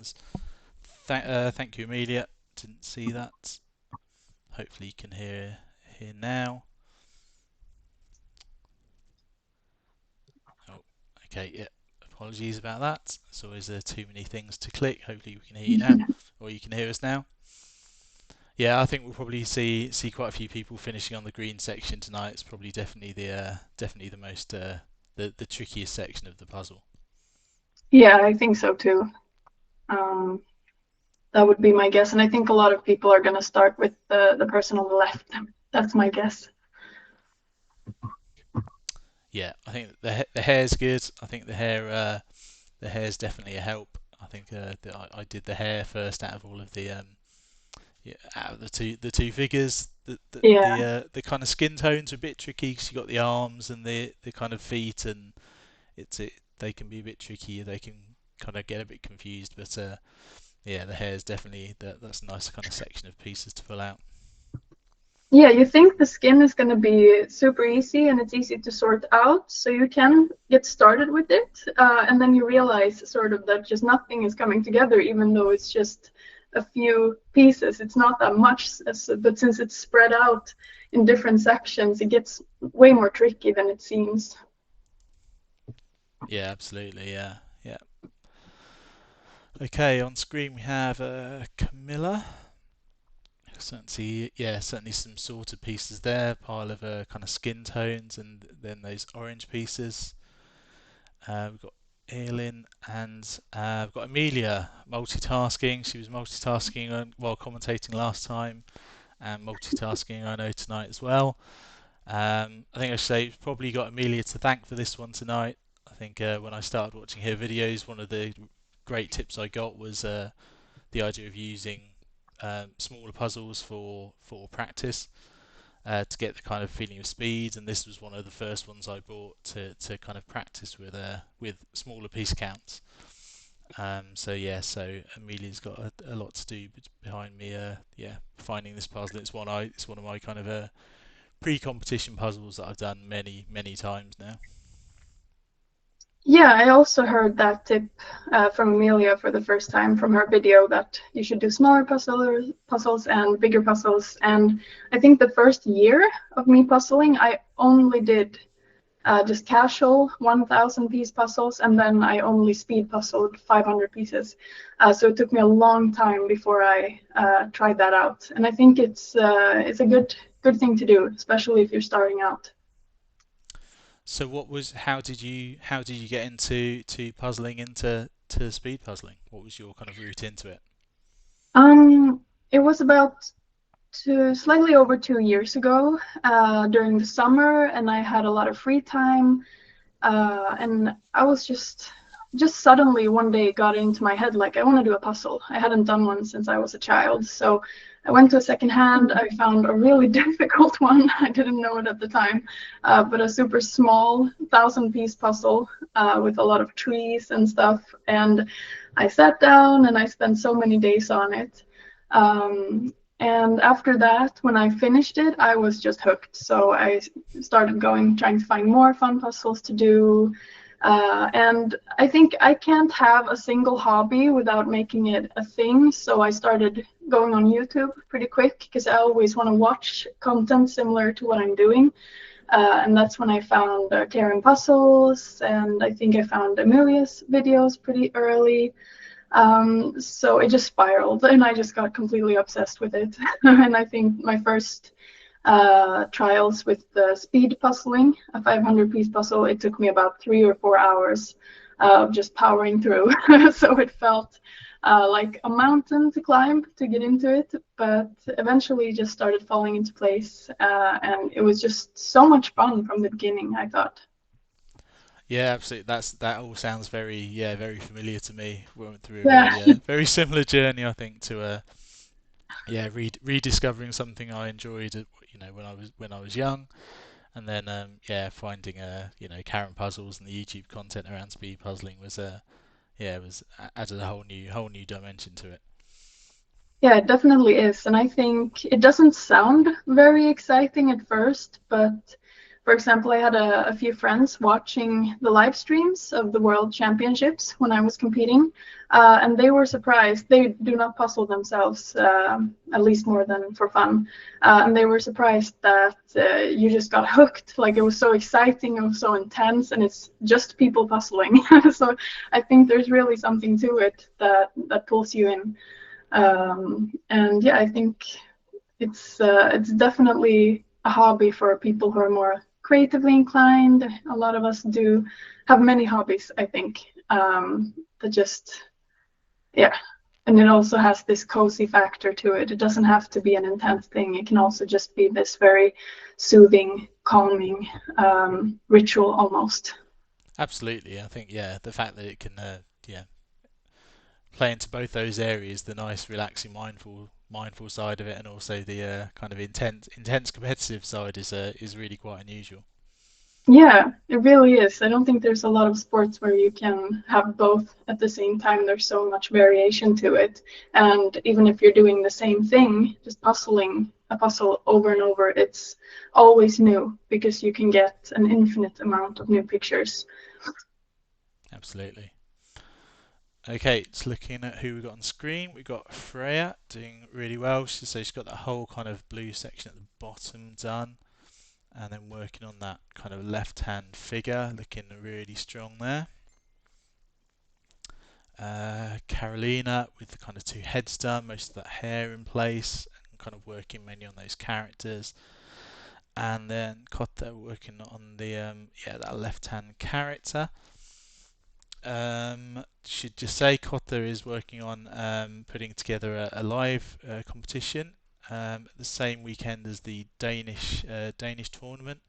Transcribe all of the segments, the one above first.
questions. Thank you, Amelia. Didn't see that. Hopefully you can hear now. Oh, okay, yeah. Apologies about that. There's always too many things to click. Hopefully we can hear you now, or you can hear us now. Yeah, I think we'll probably see quite a few people finishing on the green section tonight. It's probably definitely the most the trickiest section of the puzzle. Yeah, I think so too. Um, that would be my guess, and I think a lot of people are going to start with the person on the left. That's my guess. Yeah, I think the hair's good. I think the hair's definitely a help. I think I did the hair first out of all of the yeah, out of the two figures. Yeah, The kind of skin tones are a bit tricky because you got the arms and the kind of feet, and they can be a bit tricky. They can kind of get a bit confused, but yeah, the hair is definitely that's a nice kind of section of pieces to pull out. yeah. You think the skin is going to be super easy and it's easy to sort out, so you can get started with it, and then you realize sort of that just nothing is coming together, even though it's just a few pieces. It's not that much, but since it's spread out in different sections, it gets way more tricky than it seems. Yeah, absolutely. Yeah, yeah. Okay, on screen we have Camilla. Certainly, yeah, certainly some sorted pieces there. Pile of kind of skin tones, and then those orange pieces. We've got Eilin and we've got Amelia multitasking. She was multitasking while commentating last time, and multitasking I know tonight as well. I think I should say we've probably got Amelia to thank for this one tonight. I think when I started watching her videos, one of the great tips I got was the idea of using smaller puzzles for practice to get the kind of feeling of speed. And this was one of the first ones I bought to kind of practice with smaller piece counts. So yeah, so Amelia's got a lot to do behind me. Yeah, finding this puzzle. It's one of my kind of pre-competition puzzles that I've done many times now. Yeah, I also heard that tip from Amelia for the first time from her video that you should do smaller puzzles and bigger puzzles. And I think the first year of me puzzling, I only did just casual 1,000 piece puzzles, and then I only speed puzzled 500 pieces. So it took me a long time before I tried that out. And I think it's a good thing to do, especially if you're starting out. So how did you get into puzzling to speed puzzling? What was your kind of route into it? It was about slightly over 2 years ago during the summer, and I had a lot of free time, and I was just suddenly one day got into my head like I want to do a puzzle. I hadn't done one since I was a child, so I went to a second hand. I found a really difficult one. I didn't know it at the time, but a super small 1,000 piece puzzle with a lot of trees and stuff. And I sat down and I spent so many days on it. And after that, when I finished it, I was just hooked. So I started trying to find more fun puzzles to do. And I think I can't have a single hobby without making it a thing. So I started going on YouTube pretty quick because I always want to watch content similar to what I'm doing. And that's when I found Karen Puzzles, and I think I found Amelia's videos pretty early. So it just spiraled, and I just got completely obsessed with it. And I think my first trials with the speed puzzling, a 500-piece puzzle, it took me about 3 or 4 hours of just powering through. So it felt like a mountain to climb to get into it, but eventually it just started falling into place, and it was just so much fun from the beginning, I thought. Yeah, absolutely. That all sounds very familiar to me. We went through a Yeah. very similar journey, I think, to yeah, rediscovering something I enjoyed, when I was young, and then yeah, finding Karen puzzles and the YouTube content around speed puzzling was yeah, it was added a whole new dimension to it. Yeah, it definitely is. And I think it doesn't sound very exciting at first, but For example, I had a few friends watching the live streams of the World Championships when I was competing, and they were surprised. They do not puzzle themselves, at least more than for fun, and they were surprised that you just got hooked. Like, it was so exciting, it was so intense, and it's just people puzzling. So I think there's really something to it that pulls you in. And yeah, I think it's definitely a hobby for people who are more creatively inclined. A lot of us do have many hobbies, I think, that just, yeah. And it also has this cozy factor to it. It doesn't have to be an intense thing. It can also just be this very soothing, calming ritual almost. Absolutely. I think, yeah, the fact that it can, yeah, play into both those areas, the nice, relaxing, mindful side of it, and also the kind of intense competitive side is really quite unusual. Yeah, it really is. I don't think there's a lot of sports where you can have both at the same time. There's so much variation to it. And even if you're doing the same thing, just puzzling a puzzle over and over, it's always new because you can get an infinite amount of new pictures. Absolutely. Okay, it's looking at who we got on screen. We've got Freya doing really well. So she's got that whole kind of blue section at the bottom done, and then working on that kind of left-hand figure, looking really strong there. Carolina with the kind of two heads done, most of that hair in place, and kind of working mainly on those characters. And then Kotta working on the yeah, that left-hand character. Should just say Kotta is working on putting together a live competition the same weekend as the Danish tournament.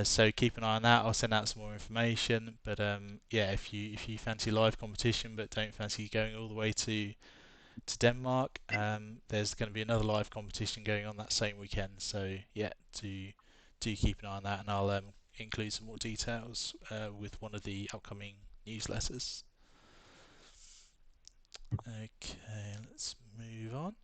So keep an eye on that. I'll send out some more information. But yeah, if you fancy live competition but don't fancy going all the way to Denmark, there's going to be another live competition going on that same weekend. So yeah, do keep an eye on that, and I'll include some more details with one of the upcoming newsletters. Okay, let's move on.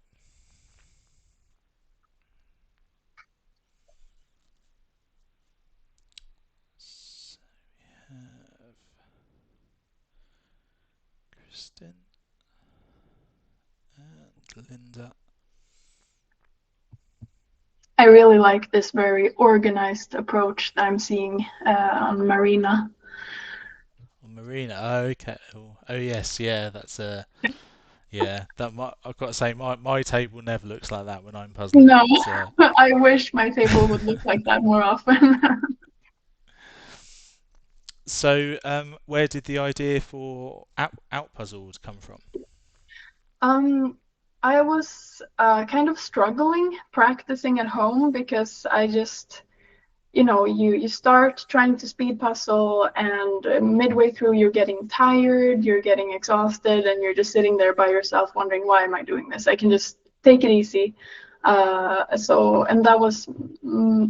So we have Kristen and Linda. I really like this very organized approach that I'm seeing on Marina. Marina. Oh, okay. Oh yes, yeah. That's a yeah. I've got to say, my table never looks like that when I'm puzzling. No, It's, I wish my table would look like that more often. so, where did the idea for out puzzles come from? I was kind of struggling practicing at home because I just, you start trying to speed puzzle, and midway through you're getting tired, you're getting exhausted, and you're just sitting there by yourself wondering, why am I doing this? I can just take it easy. And that was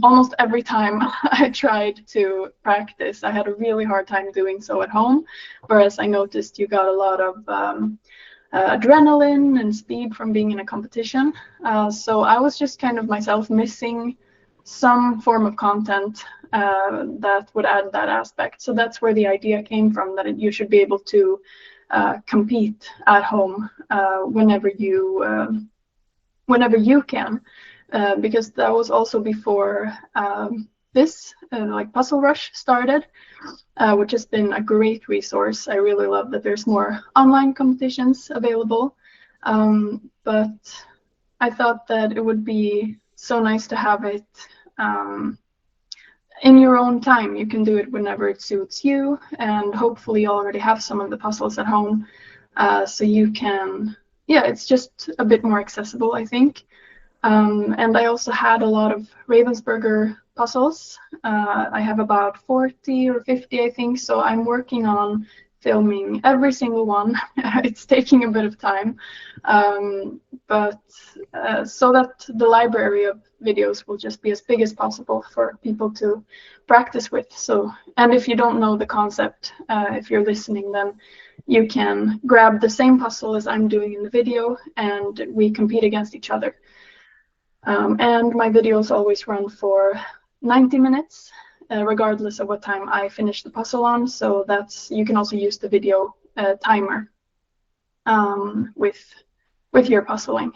almost every time I tried to practice, I had a really hard time doing so at home. Whereas I noticed you got a lot of adrenaline and speed from being in a competition. So I was just kind of myself missing some form of content that would add that aspect. So that's where the idea came from, that you should be able to compete at home whenever you can, because that was also before this like Puzzle Rush started, which has been a great resource. I really love that there's more online competitions available, but I thought that it would be so nice to have it in your own time. You can do it whenever it suits you, and hopefully you already have some of the puzzles at home, so you can, yeah, it's just a bit more accessible, I think. And I also had a lot of Ravensburger puzzles. I have about 40 or 50, I think, so I'm working on filming every single one. It's taking a bit of time, but so that the library of videos will just be as big as possible for people to practice with. So, and if you don't know the concept, if you're listening, then you can grab the same puzzle as I'm doing in the video, and we compete against each other. And my videos always run for 90 minutes, regardless of what time I finish the puzzle on. So you can also use the video timer with your puzzling.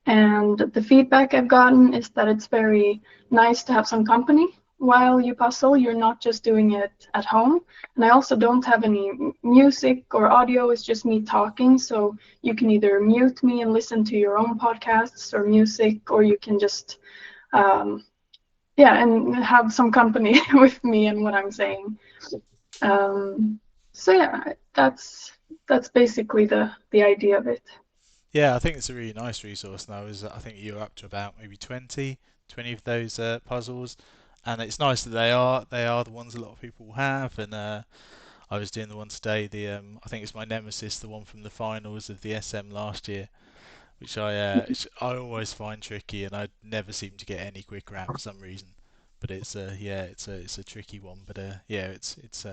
And the feedback I've gotten is that it's very nice to have some company while you puzzle. You're not just doing it at home. And I also don't have any music or audio, it's just me talking. So you can either mute me and listen to your own podcasts or music, or you can just, and have some company with me and what I'm saying. So yeah, that's basically the idea of it. Yeah, I think it's a really nice resource now. I think you're up to about maybe 20 of those puzzles, and it's nice that they are the ones a lot of people have. And I was doing the one today. I think it's my nemesis, the one from the finals of the SM last year, which I always find tricky, and I never seem to get any quicker at for some reason. But it's a tricky one. But it's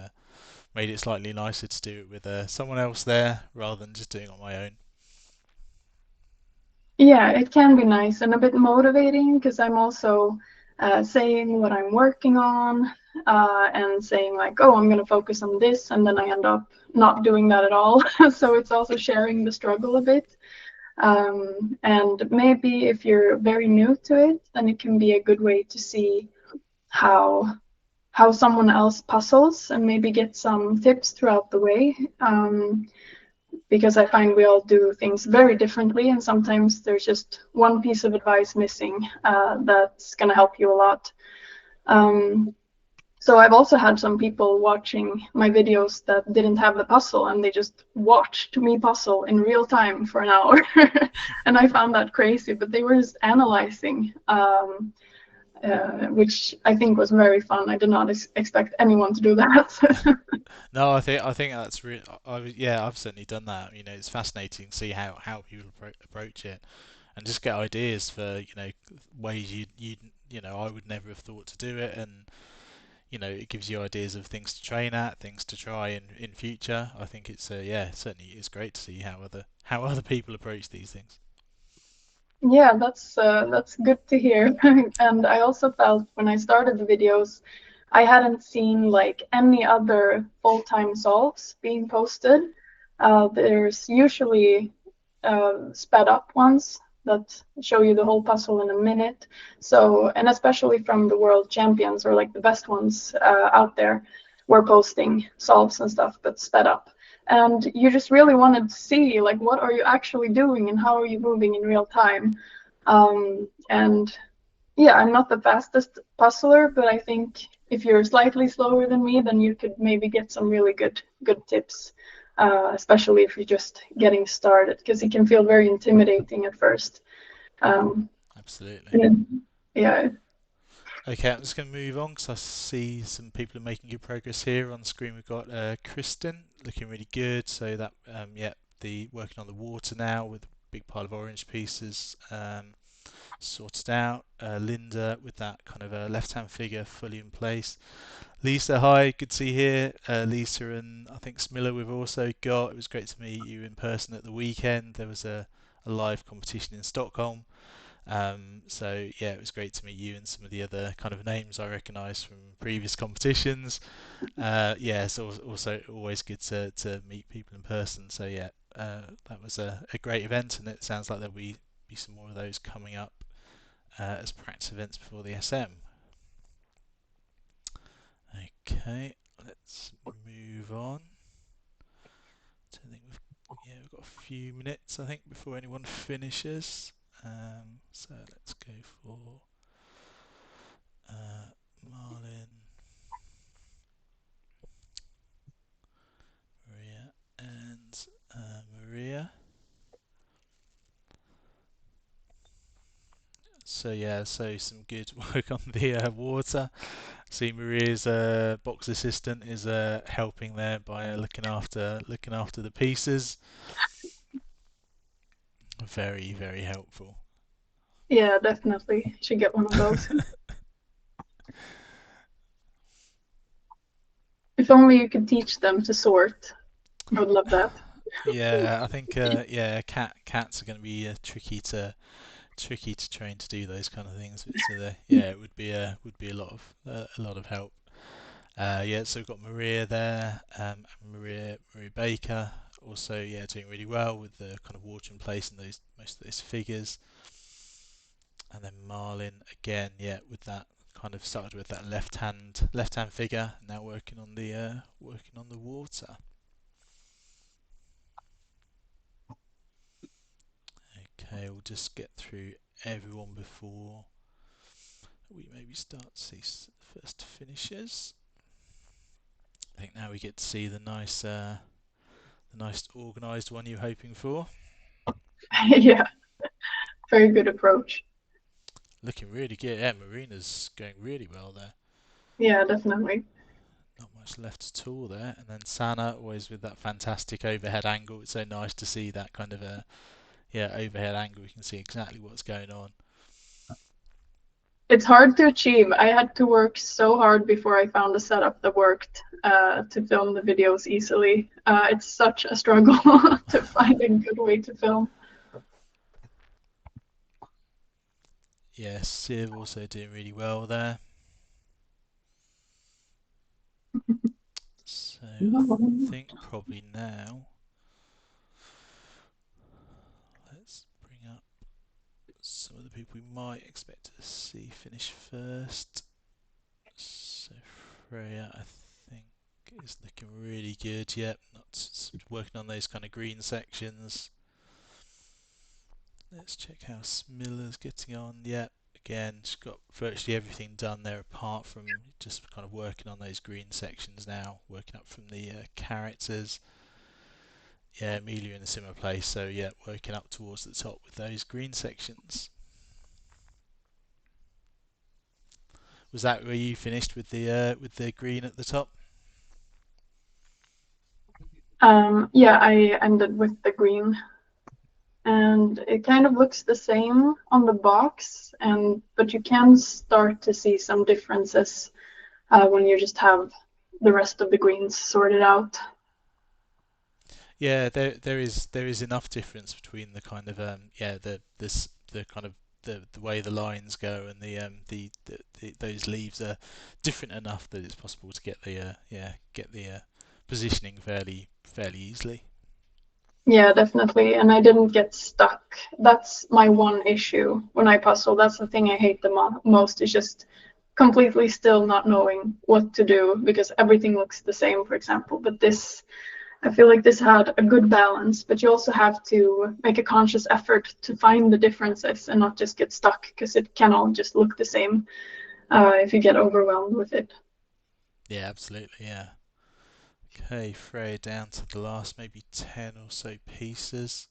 made it slightly nicer to do it with someone else there rather than just doing it on my own. Yeah, it can be nice and a bit motivating because I'm also saying what I'm working on and saying like, oh, I'm going to focus on this, and then I end up not doing that at all. So it's also sharing the struggle a bit. And maybe if you're very new to it, then it can be a good way to see how someone else puzzles and maybe get some tips throughout the way. Because I find we all do things very differently, and sometimes there's just one piece of advice missing that's going to help you a lot. So I've also had some people watching my videos that didn't have the puzzle, and they just watched me puzzle in real time for an hour. And I found that crazy, but they were just analyzing, which I think was very fun. I did not expect anyone to do that. No, I think that's really. Yeah, I've certainly done that. It's fascinating to see how people approach it, and just get ideas for ways I would never have thought to do it, and it gives you ideas of things to train at, things to try in future. I think it's certainly it's great to see how other people approach these things. Yeah, that's good to hear. And I also felt when I started the videos, I hadn't seen like any other full-time solves being posted. There's usually sped up ones that show you the whole puzzle in a minute. So, and especially from the world champions or like the best ones out there, were posting solves and stuff, but sped up. And you just really wanted to see like what are you actually doing and how are you moving in real time. And yeah, I'm not the fastest puzzler, but I think if you're slightly slower than me, then you could maybe get some really good tips, especially if you're just getting started, because it can feel very intimidating at first. Absolutely. Yeah. Okay, I'm just going to move on because I see some people are making good progress here. On the screen, we've got Kristen looking really good. So that, the working on the water now with a big pile of orange pieces sorted out. Linda with that kind of a left-hand figure fully in place. Lisa, hi, good to see you here. Lisa and I think Smilla we've also got. It was great to meet you in person at the weekend. There was a live competition in Stockholm. So yeah, it was great to meet you and some of the other kind of names I recognise from previous competitions. Yeah, it's also always good to meet people in person. So yeah, that was a great event, and it sounds like there'll be some more of those coming up as practice events before the SM. Okay, let's move on. I think we've got a few minutes I think before anyone finishes. So let's go for Marlin, Maria, and Maria. So yeah, so some good work on the water. See, Maria's box assistant is helping there by looking after the pieces. Very very helpful. Yeah, definitely should get one of those. If only you could teach them to sort. I would love that. Yeah, I think cats are going to be tricky tricky to train to do those kind of things. So yeah, it would be a lot of help. Yeah, so we've got Maria there, Maria Baker, also yeah doing really well with the kind of water in place and those most of those figures. And then Marlin again, yeah, with that kind of started with that left hand figure, now working on the water. Okay, we'll just get through everyone before we maybe start to see the first finishes. I think now we get to see the nice organised one you're hoping for. Yeah, very good approach. Looking really good. Yeah, Marina's going really well there. Yeah, definitely. Not much left at all there. And then Sana always with that fantastic overhead angle. It's so nice to see that kind of a overhead angle. You can see exactly what's going on. It's hard to achieve. I had to work so hard before I found a setup that worked to film the videos easily. It's such a struggle to find a good way to film. Yes, Siv also doing really well there. So I think probably now let's bring up some of the people we might expect to see finish first. So Freya, I think, is looking really good. Yep, not working on those kind of green sections. Let's check how Smilla's getting on. Yep, again, she's got virtually everything done there apart from just kind of working on those green sections now, working up from the characters. Yeah, Amelia in a similar place, so yeah, working up towards the top with those green sections. Was that where you finished with the green at the top? Yeah, I ended with the green, and it kind of looks the same on the box, but you can start to see some differences when you just have the rest of the greens sorted out. Yeah, there is enough difference between the kind of the kind of the way the lines go and the those leaves are different enough that it's possible to get the positioning fairly easily. Yeah, definitely. And I didn't get stuck. That's my one issue when I puzzle. That's the thing I hate the most is just completely still not knowing what to do because everything looks the same, for example. But this, I feel like this had a good balance, but you also have to make a conscious effort to find the differences and not just get stuck because it can all just look the same if you get overwhelmed with it. Yeah, absolutely. Yeah. Okay, Freya down to the last maybe 10 or so pieces.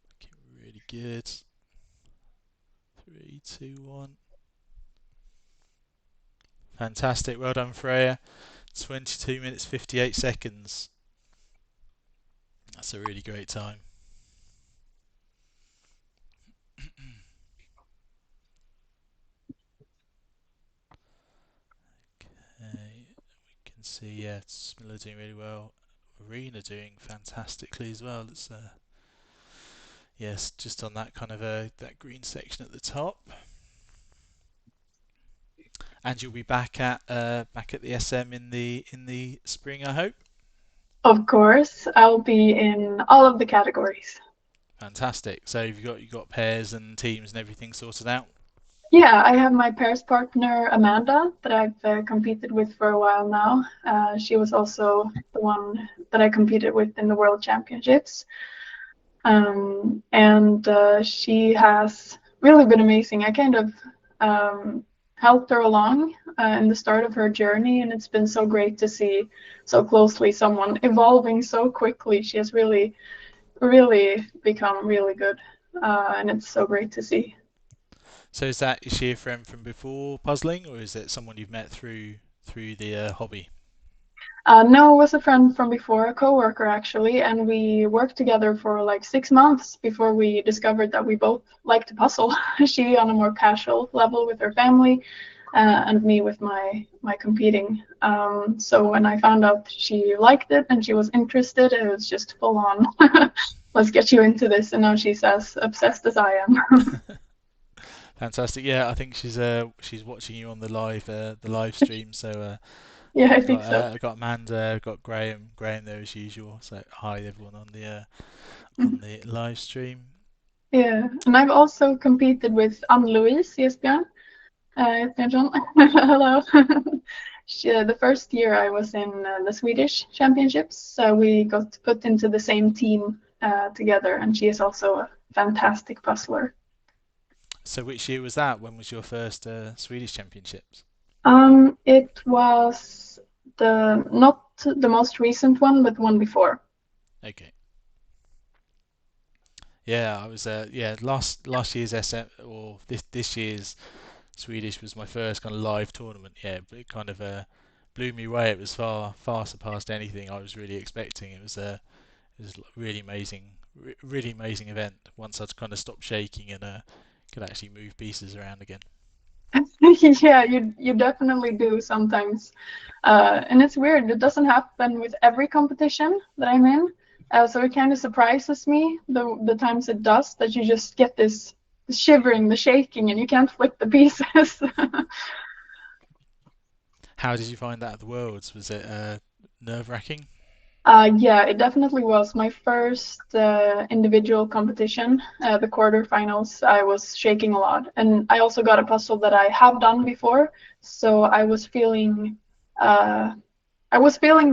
Looking really good. 3, 2, 1. Fantastic. Well done, Freya. 22 minutes 58 seconds. That's a really great time. Okay, we can see, yeah, Smilla doing really well. Marina doing fantastically as well. It's yes, just on that kind of that green section at the top. And you'll be back at the SM in the spring, I hope. Of course, I'll be in all of the categories. Fantastic. So you got pairs and teams and everything sorted out. Yeah, I have my pairs partner Amanda that I've competed with for a while now. She was also the one that I competed with in the World Championships. And she has really been amazing. I kind of helped her along in the start of her journey, and it's been so great to see so closely someone evolving so quickly. She has really, really become really good, and it's so great to see. So is she a friend from before puzzling, or is it someone you've met through the hobby? No, was a friend from before, a coworker actually, and we worked together for like 6 months before we discovered that we both like to puzzle. She on a more casual level with her family, and me with my competing. So when I found out she liked it and she was interested, it was just full on. let's get you into this. And now she's as obsessed as I am. Fantastic. Yeah, I think she's watching you on the live stream. So Yeah, I think got so. got Amanda, got Graham there as usual. So hi everyone on Mhm. the live stream. Yeah, and I've also competed with Ann-Louise Esbjörn. Esbjörnsson. Hello. The first year I was in the Swedish championships, so we got put into the same team together, and she is also a fantastic puzzler. So which year was that? When was your first Swedish Championships? It was the not the most recent one, but the one before. Okay. Yeah, I was yeah, last year's SM or this year's Swedish was my first kind of live tournament. Yeah, but it kind of blew me away. It was far surpassed anything I was really expecting. It was really amazing, really amazing event. Once I'd kind of stopped shaking and could actually move pieces around again. Yeah, you definitely do sometimes, and it's weird. It doesn't happen with every competition that I'm in, so it kind of surprises me the times it does that you just get this shivering, the shaking, and you can't flip the pieces. How did you find that at the Worlds? Was it nerve-wracking? Yeah, it definitely was my first individual competition. The quarterfinals, I was shaking a lot, and I also got a puzzle that I have done before, so uh, I was feeling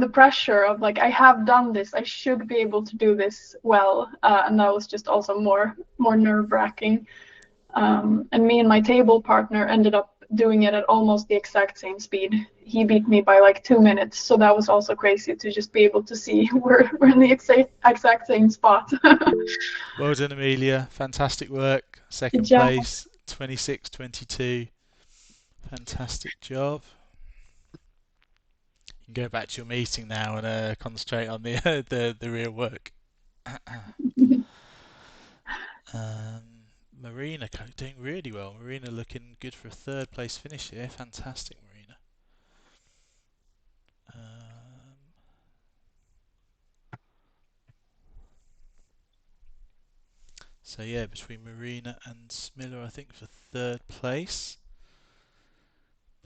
the pressure of like I have done this, I should be able to do this well, and that was just also more nerve-wracking. And me and my table partner ended up doing it at almost the exact same speed. He beat me by like 2 minutes, so that was also crazy to just be able to see we're in the exact same spot. Well done, Amelia. Fantastic work. Good Second job. place, 26-22. Fantastic job. You can go back to your meeting now and concentrate on the the real work. Marina doing really well. Marina looking good for a third place finish here. Fantastic, Marina. Um, so yeah, between Marina and Smiller, I think for third place.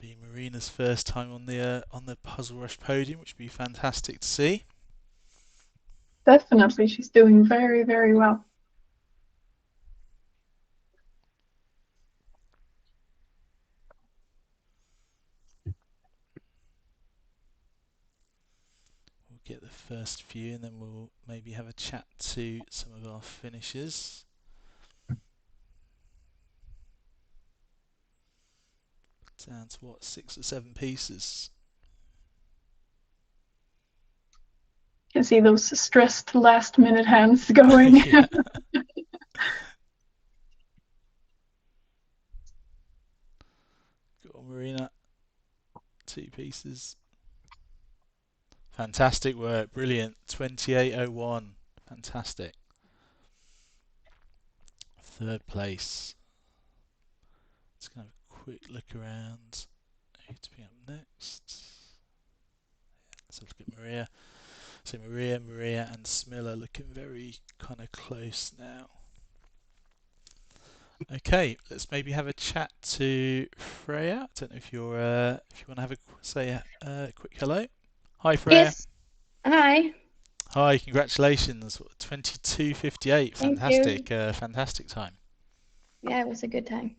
Be Marina's first time on the Puzzle Rush podium, which would be fantastic to see. Definitely, she's doing very, very well. We'll get the first few and then we'll maybe have a chat to some of our finishers. Down to what, 6 or 7 pieces? You can see those stressed last minute hands going. Yeah. Go on, Marina. 2 pieces. Fantastic work. Brilliant. 28.01. Fantastic. Third place. Let's have a quick look around. Who to be up next? Let's have a look at Maria. So Maria, and Smiller looking very kind of close now. Okay, let's maybe have a chat to Freya. I don't know if if you want to have say a quick hello. Hi, Freya. Yes. Hi. Hi, congratulations. 22:58. Thank you. Fantastic, fantastic time. Yeah, it was a good time.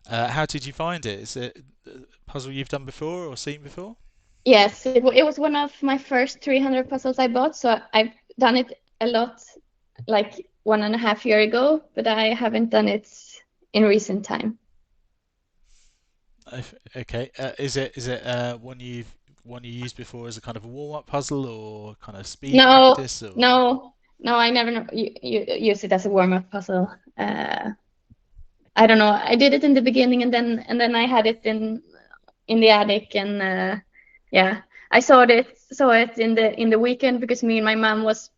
How did you find it? Is it a puzzle you've done before or seen before? Yes, it was one of my first 300 puzzles I bought, so I've done it a lot, like 1.5 years ago, but I haven't done it in recent time. Okay. Is it one you used before as a kind of a warm-up puzzle or kind of speed No, practice or? no, I never use it as a warm-up puzzle. I don't know. I did it in the beginning, and then I had it in the attic, and yeah, I saw it in the weekend because me and my mom was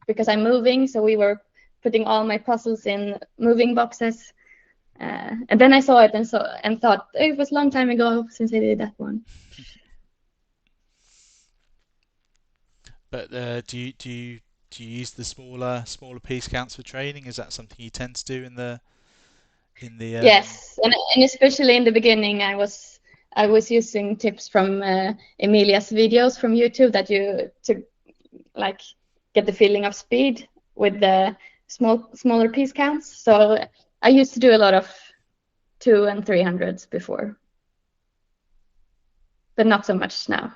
because I'm moving, so we were putting all my puzzles in moving boxes, and then I saw it and thought it was a long time ago since I did that one. But do you do you use the smaller piece counts for training? Is that something you tend to do in the Yes, and especially in the beginning, I was using tips from Emilia's videos from YouTube that you to like get the feeling of speed with the smaller piece counts. So I used to do a lot of 200 and 300s before, but not so much now.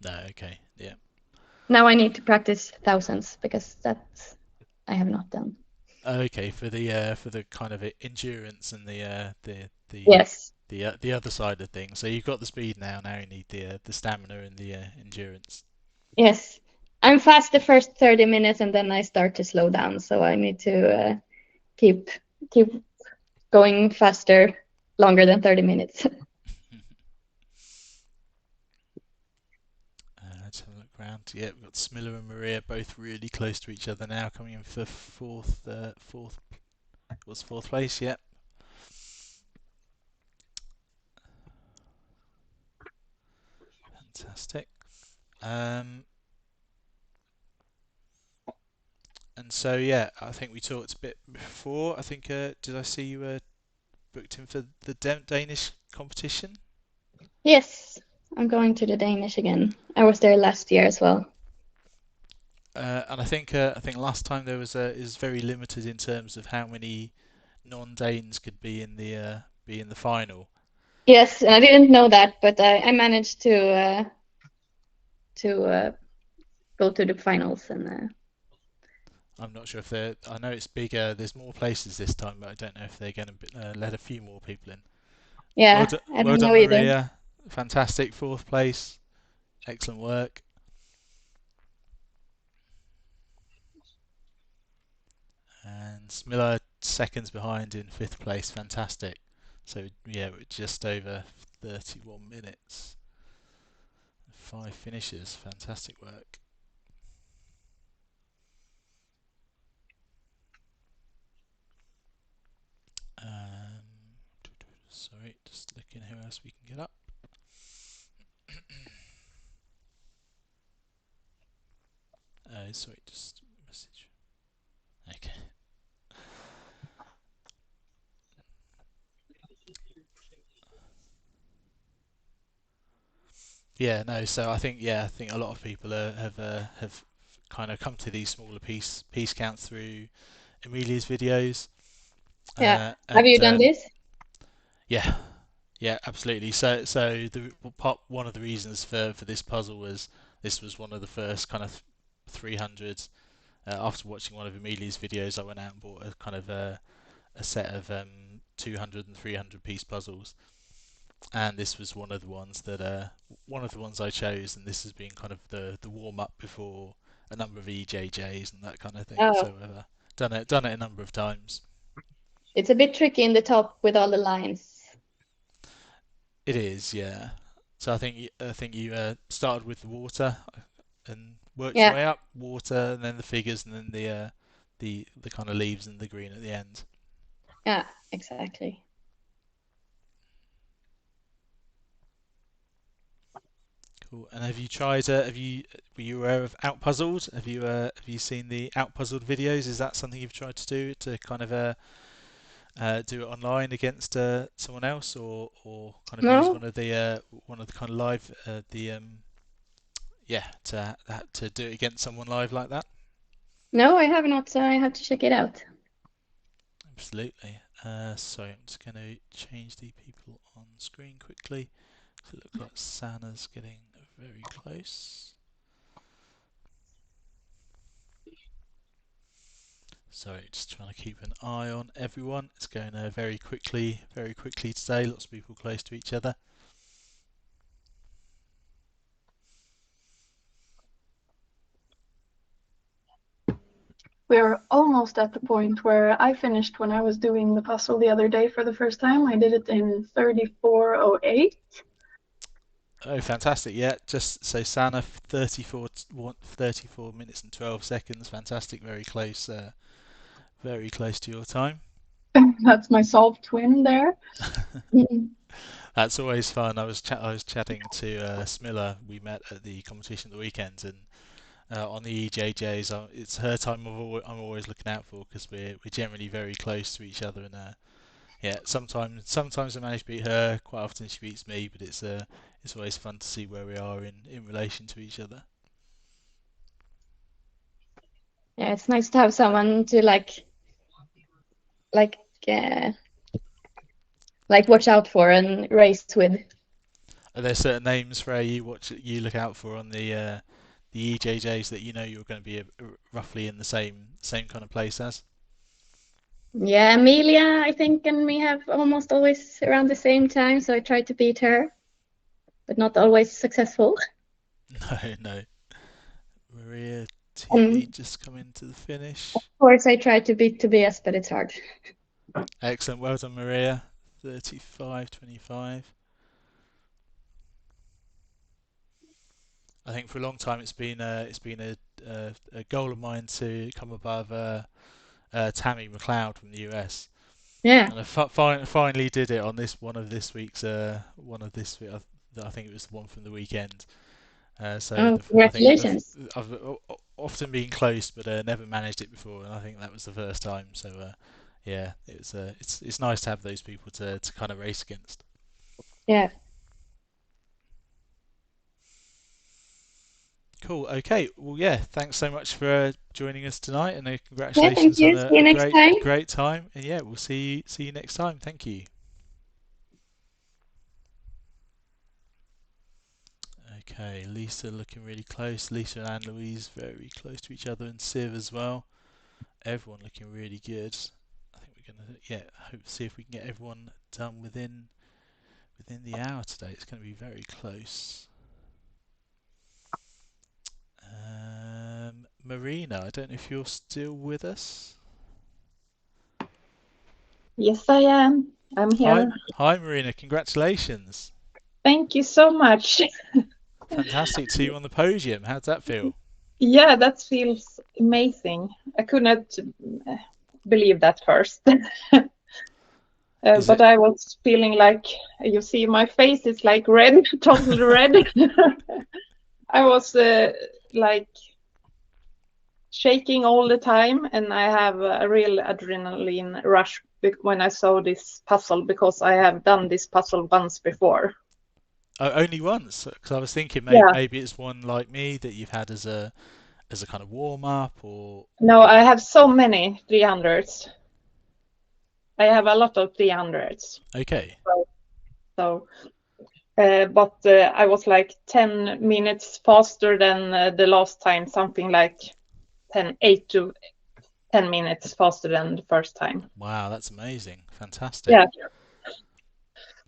No, okay, yeah. Now I need to practice thousands because that's I have not done. Okay, for the kind of endurance and Yes. the other side of things. So you've got the speed now. Now you need the stamina and the endurance. Yes. I'm fast the first 30 minutes and then I start to slow down. So I need to keep going faster longer than 30 minutes. Let's have a look around. Yeah, we've got Smilla and Maria both really close to each other now, coming in for fourth. Was fourth place? Yep. Fantastic. And so yeah, I think we talked a bit before. I think did I see you were booked in for the Danish competition? Yes, I'm going to the Danish again. I was there last year as well. And I think last time there was is very limited in terms of how many non-Danes could be in the final. Yes, I didn't know that, but I managed to go to the finals and I'm not sure if they're. I know it's bigger. There's more places this time, but I don't know if they're going to let a few more people in. yeah, I Well don't know done, either. Maria. Fantastic fourth place. Excellent work. And Smilla seconds behind in fifth place. Fantastic. So yeah, we're just over 31 minutes. 5 finishes. Fantastic work. Sorry, just looking who else we can get up. Sorry, just message. Okay. Yeah, no. So I think a lot of people have kind of come to these smaller piece counts through Emilia's videos. Yeah. Have And you done this? yeah, yeah, absolutely. So one of the reasons for this puzzle was this was one of the first kind of 300s. After watching one of Emilia's videos, I went out and bought a kind of a set of 200 and 300 piece puzzles, and this was one of the ones I chose, and this has been kind of the warm up before a number of EJJs and that kind of thing. Oh, So I've done it a number of times. it's a bit tricky in the top with all the lines. It is, yeah. So I think you started with the water and worked your Yeah, way up, water, and then the figures, and then the kind of leaves and the green at the end. yeah, exactly. Cool. And have you tried? Were you aware of Outpuzzled? Have you seen the Outpuzzled videos? Is that something you've tried to do to kind of do it online against someone else, or kind of use No, one of the kind of live to do it against someone live like that? no, I have not. So I have to check it out. Absolutely. Sorry, I'm just going to change the people on screen quickly. So it looks like Sanna's getting very close. Sorry, just trying to keep an eye on everyone. It's going very quickly today. Lots of people close to each other. We're almost at the point where I finished when I was doing the puzzle the other day for the first time. I did it in 34:08. Oh, fantastic. Yeah, just so Sanna, 34 minutes and 12 seconds. Fantastic. Very close to your time. That's my solved twin there. That's always fun. I was chatting to Smilla. We met at the competition at the weekend, and on the EJJs. It's her time I'm always looking out for because we're generally very close to each other, and yeah, sometimes I manage to beat her. Quite often she beats me, but it's always fun to see where we are in relation to each other. Yeah, it's nice to have someone to like uh, watch out for and race with. Are there certain names, Frey, you look out for on the EJJs that you know you're going to be roughly in the same kind of place as? Yeah, Amelia, I think, and me have almost always around the same time, so I try to beat her, but not always successful. No, no. Maria And TP just come into the of finish. course, I try to beat Tobias, but it's hard. Excellent, well done, Maria. 35.25. I think for a long time it's been a goal of mine to come above Tammy McLeod from the US, Yeah. and I finally did it on this one of this week's one of this week. I think it was the one from the weekend. Oh, I think congratulations. I've often been close, but never managed it before, and I think that was the first time. So yeah, it's nice to have those people to kind of race against. Yeah. Cool. Okay. Well, yeah. Thanks so much for joining us tonight, and Yeah, thank congratulations on you. See you a next time. great time. And yeah, we'll see you next time. Thank you. Okay, Lisa looking really close. Lisa and Anne Louise very close to each other, and Civ as well. Everyone looking really good. I think we're gonna hope see if we can get everyone done within the hour today. It's going to be very close. Marina, I don't know if you're still with us. Yes, I am. I'm here. Hi, Marina. Congratulations. Thank you so much. Fantastic to see you on the podium. How does that feel? Yeah, that feels amazing. I could not believe that first. But I was feeling like, you see, my face is like red, totally red. I was like shaking all the time, and I have a real adrenaline rush when I saw this puzzle, because I have done this puzzle once before. Oh, only once? Because I was thinking Yeah. maybe it's one like me that you've had as a kind of warm up, or No, I have so many 300s. I have a lot of 300s. okay. So, but I was like 10 minutes faster than the last time, something like 8 to 10 minutes faster than the first time. Wow, that's amazing. Fantastic. Yeah.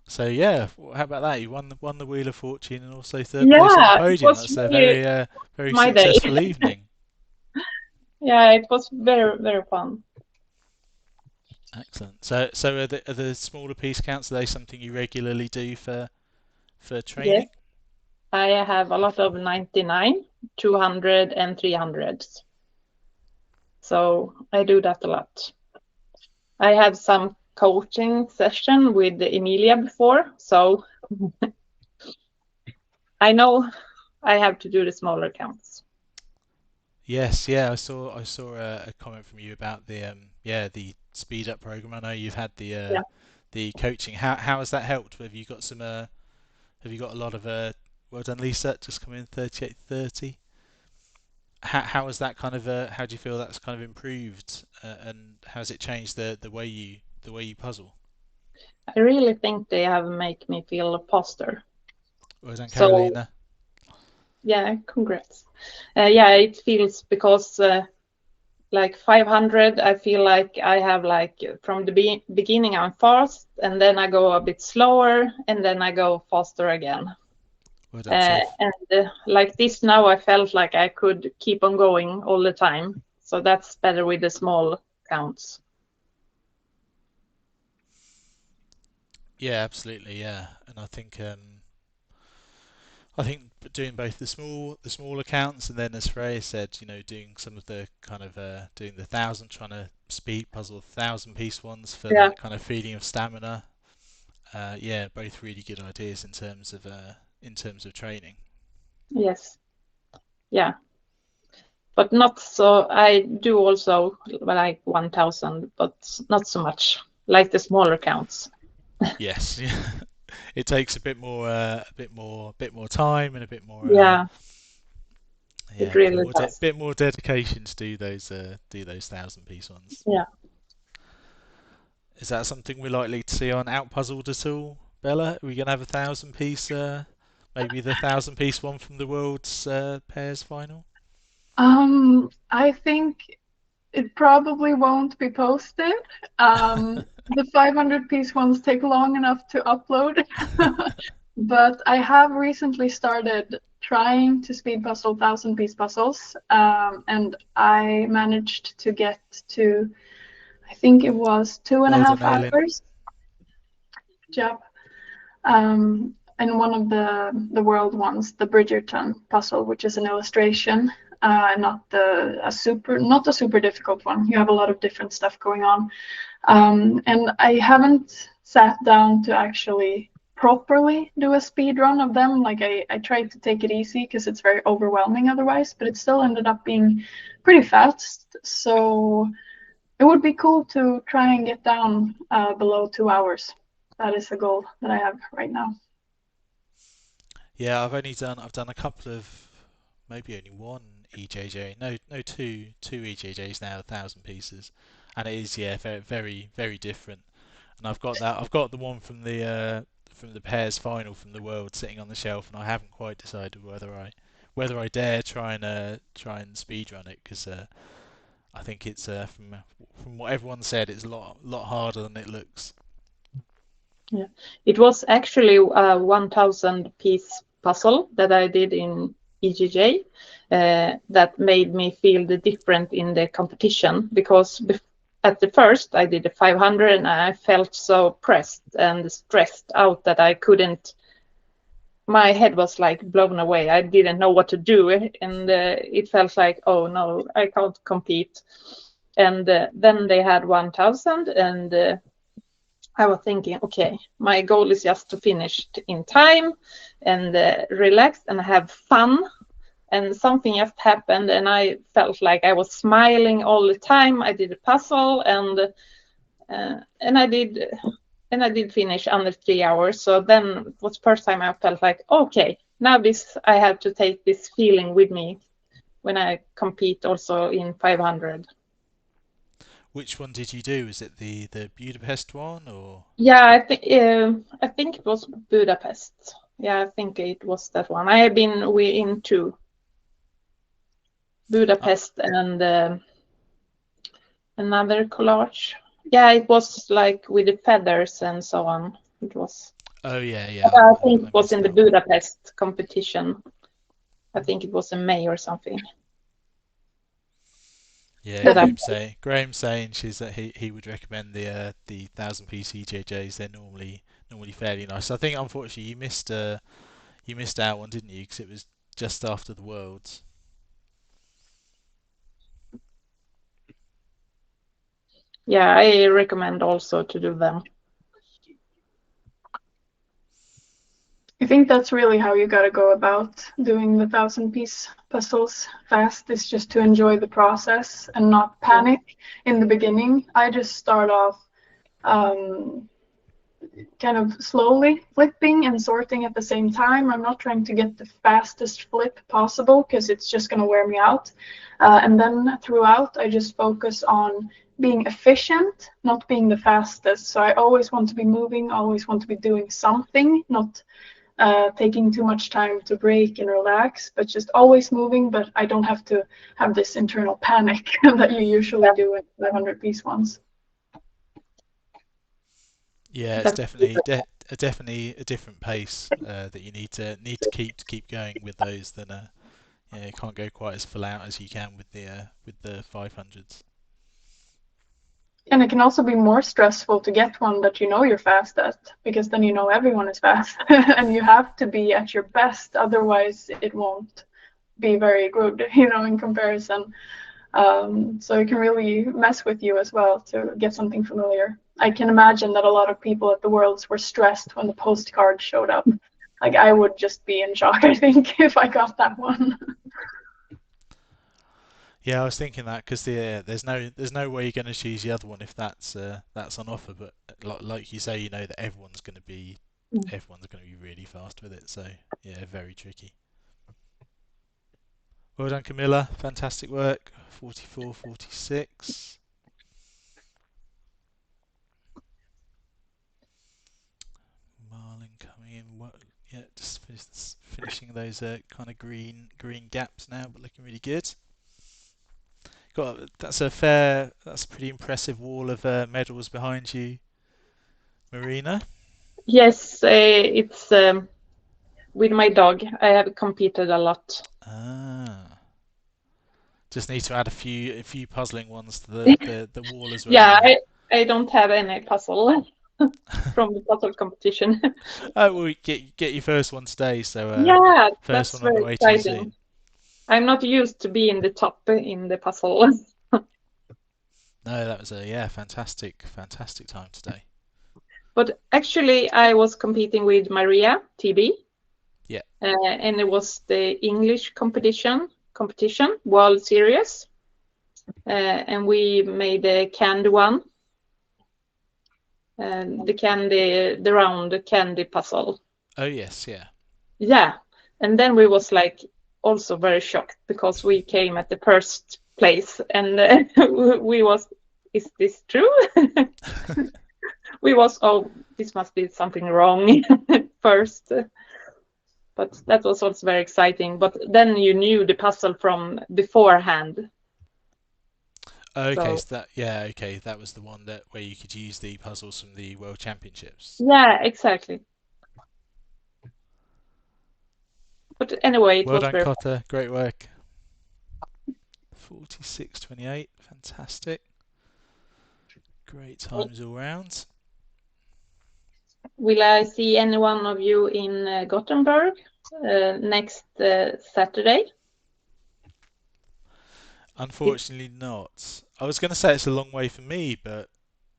So yeah, how about that? You won the Wheel of Fortune and also third place on the podium. That's a very my successful day. evening. Yeah, it was very, very fun. Excellent. So are the smaller piece counts, are they something you regularly do for training? Yes. I have a lot of 99, 200, and 300s. So I do that a lot. I have some coaching session with Emilia before, so I know I have to do the smaller counts. Yes, yeah, I saw a comment from you about the speed up program. I know you've had the coaching. How has that helped? Have you got a lot of well done, Lisa, just come in 38.30. How has that kind of how do you feel that's kind of improved, and how has it changed the way you puzzle? I really think they have made me feel faster. Well done, So, Carolina. yeah, congrats. Yeah, it feels, because like 500, I feel like I have, like, from the beginning I'm fast, and then I go a bit slower, and then I go faster again. Well done, Sif. And like this now, I felt like I could keep on going all the time. So that's better with the small counts. Yeah, absolutely, yeah. And I think doing both the small accounts, and then as Freya said, doing some of the kind of doing the 1,000, trying to speed puzzle 1,000-piece ones for that kind of feeling of stamina. Yeah, both really good ideas in terms of training. Yes. Yeah. but not so. I do also like 1,000, but not so much like the smaller counts. Yes, yeah. It takes a bit more time and a bit more Yeah, it really does. bit more dedication to do those 1,000-piece ones. Yeah. Is that something we're likely to see on Outpuzzled at all, Bella? Are we gonna have a 1,000-piece, maybe the 1,000-piece one from the world's pairs final? I think it probably won't be posted. The 500-piece ones take long enough to upload. But I have recently started trying to speed puzzle 1,000-piece puzzles, and I managed to get to, I think it was 2.5 hours. Good job. And one of the world ones, the Bridgerton puzzle, which is an illustration, not a super difficult one. You have a lot of different stuff going on, and I haven't sat down to actually properly do a speed run of them. Like I tried to take it easy because it's very overwhelming otherwise, but it still ended up being pretty fast. So it would be cool to try and get down below 2 hours. That is the goal that I have right now. Yeah, I've done a couple of, maybe only one EJJ. No, two EJJs now, 1,000 pieces, and it is very very different. And I've got the one from the pairs final from the world sitting on the shelf, and I haven't quite decided whether I dare try and speedrun it, because I think it's from what everyone said, it's a lot harder than it looks. Yeah, it was actually a 1,000-piece puzzle that I did in EJJ that made me feel the difference in the competition, because at the first I did a 500 and I felt so pressed and stressed out that I couldn't. My head was like blown away. I didn't know what to do, and it felt like, oh no, I can't compete. And then they had 1,000, and I was thinking, okay, my goal is just to finish in time and relax and have fun. And something just happened, and I felt like I was smiling all the time. I did a puzzle, and I did finish under 3 hours. So then it was the first time I felt like, okay, now I have to take this feeling with me when I compete also in 500. Which one did you do? Is it the Budapest one, or? Yeah, I think it was Budapest. Yeah, I think it was that one. I have been in two. Budapest and another collage. Yeah, it was like with the feathers and so on. It was. Oh yeah. I think it was in the Budapest competition. I think it was in May or something. Yeah, Graham's saying he would recommend the 1,000-piece EJJs. They're normally fairly nice. I think unfortunately you missed out one, didn't you? Because it was just after the Worlds. Yeah, I recommend also to do them. I think that's really how you gotta go about doing the 1,000-piece puzzles fast, is just to enjoy the process and not panic in the beginning. I just start off kind of slowly flipping and sorting at the same time. I'm not trying to get the fastest flip possible because it's just gonna wear me out. And then throughout, I just focus on being efficient, not being the fastest. So I always want to be moving, always want to be doing something, not taking too much time to break and relax, but just always moving. But I don't have to have this internal panic that you usually do with 500-piece ones. Yeah, it's definitely a different pace that you need to keep going with those. Than you can't go quite as full out as you can with the 500s. And it can also be more stressful to get one that you know you're fast at, because then you know everyone is fast and you have to be at your best, otherwise it won't be very good, in comparison. So it can really mess with you as well to get something familiar. I can imagine that a lot of people at the Worlds were stressed when the postcard showed up. Like, I would just be in shock, I think, if I got that one. Yeah, I was thinking that because there's no way you're going to choose the other one if that's on offer. But like you say, you know that Mm. everyone's going to be really fast with it. So yeah, very tricky. Well done, Camilla. Fantastic work. 44, 46. Marlin coming in. Yeah, just finishing those kind of green gaps now, but looking really good. That's a pretty impressive wall of medals behind you, Marina. Yes, it's with my dog. I have competed a lot. Ah, just need to add a few puzzling ones to the wall as well. Yeah, There. I don't have any puzzle from the puzzle competition. Oh, well, get your first one today. So Yeah, first that's one on the very way to you exciting. soon. I'm not used to being the top in the puzzle. No, that was a fantastic time today. But actually, I was competing with Maria TB. Yeah. And it was the English competition, World Series. And we made a candy one. The round candy puzzle. Oh yes, yeah. Yeah. And then we was like also very shocked because we came at the first place and we was, is this true? We was, oh, this must be something wrong first. But that was also very exciting. But then you knew the puzzle from beforehand. Okay, So okay, that was the one where you could use the puzzles from the World Championships. yeah, exactly. But anyway, it Well was done, very Cotta. Great work. 46:28. Fantastic. Great times all round. Will I see any one of you in Gothenburg next Saturday? Unfortunately not. I was going to say it's a long way for me, but